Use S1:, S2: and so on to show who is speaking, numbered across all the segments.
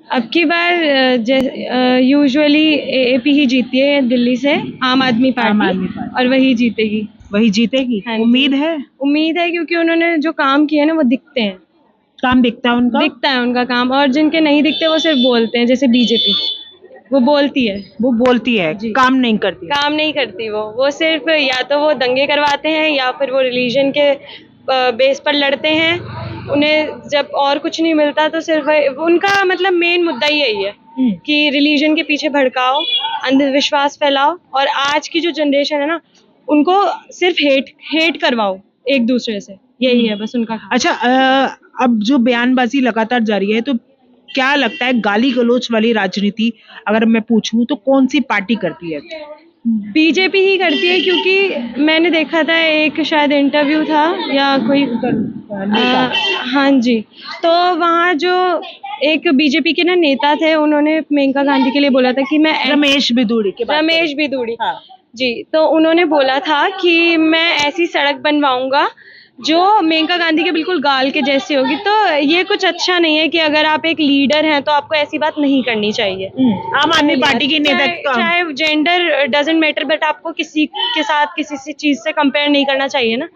S1: अब की बार usually AP ही जीती है दिल्ली से, आम आदमी पार्टी, और वही जीतेगी।
S2: वही जीतेगी,
S1: हाँ जी।
S2: उम्मीद है।
S1: उम्मीद है क्योंकि उन्होंने जो काम किए ना वो दिखते हैं,
S2: काम दिखता है उनका।
S1: दिखता है उनका काम, और जिनके नहीं दिखते वो सिर्फ बोलते हैं, जैसे बीजेपी वो बोलती है,
S2: वो बोलती है,
S1: जी।
S2: काम नहीं करती है।
S1: काम नहीं करती वो सिर्फ या तो वो दंगे करवाते हैं या फिर वो रिलीजन के बेस पर लड़ते हैं। उन्हें जब और कुछ नहीं मिलता तो सिर्फ उनका मतलब मेन मुद्दा ही यही है कि रिलीजन के पीछे भड़काओ, अंधविश्वास फैलाओ, और आज की जो जनरेशन है ना उनको सिर्फ हेट करवाओ एक दूसरे से, यही है बस उनका।
S2: अच्छा, अब जो बयानबाजी लगातार जारी है, तो क्या लगता है गाली गलौज वाली राजनीति अगर मैं पूछूं तो कौन सी पार्टी करती है?
S1: बीजेपी ही करती है, क्योंकि मैंने देखा था एक शायद इंटरव्यू था या कोई हाँ जी, तो वहाँ जो एक बीजेपी के ना नेता थे, उन्होंने मेनका गांधी के लिए बोला था कि मैं
S2: रमेश बिधूड़ी के बात
S1: रमेश बिधूड़ी,
S2: हाँ।
S1: जी, तो उन्होंने बोला था कि मैं ऐसी सड़क बनवाऊंगा जो मेनका गांधी के बिल्कुल गाल के जैसी होगी। तो ये कुछ अच्छा नहीं है कि अगर आप एक लीडर हैं तो आपको ऐसी बात नहीं करनी चाहिए।
S2: आम आदमी पार्टी की नेता
S1: चाहे जेंडर डजंट मैटर, बट आपको किसी के साथ किसी से चीज से कंपेयर नहीं करना चाहिए ना।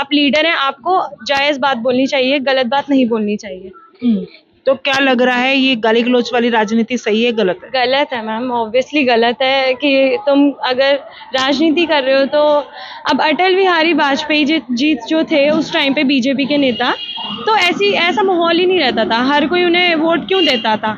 S1: आप लीडर हैं, आपको जायज बात बोलनी चाहिए, गलत बात नहीं बोलनी चाहिए।
S2: तो क्या लग रहा है, ये गाली गलौज वाली राजनीति सही है गलत है?
S1: गलत है मैम, ऑब्वियसली गलत है कि तुम अगर राजनीति कर रहे हो तो अब अटल बिहारी वाजपेयी जी जो थे उस टाइम पे बीजेपी के नेता, तो ऐसा माहौल ही नहीं रहता था। हर कोई उन्हें वोट क्यों देता था?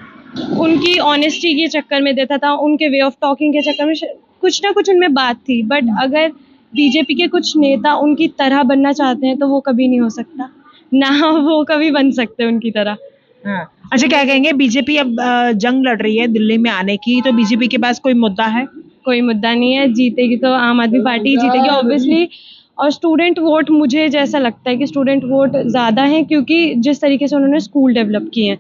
S1: उनकी ऑनेस्टी के चक्कर में देता था, उनके वे ऑफ टॉकिंग के चक्कर में, कुछ ना कुछ उनमें बात थी। बट अगर बीजेपी के कुछ नेता उनकी तरह बनना चाहते हैं तो वो कभी नहीं हो सकता, ना वो कभी बन सकते उनकी तरह।
S2: हाँ। अच्छा, क्या कहेंगे, बीजेपी अब जंग लड़ रही है दिल्ली में आने की, तो बीजेपी के पास कोई मुद्दा है?
S1: कोई मुद्दा नहीं है, जीतेगी तो आम आदमी पार्टी ही जीतेगी ऑब्वियसली। और स्टूडेंट वोट, मुझे जैसा लगता है कि स्टूडेंट वोट ज़्यादा है, क्योंकि जिस तरीके से उन्होंने स्कूल डेवलप किए हैं,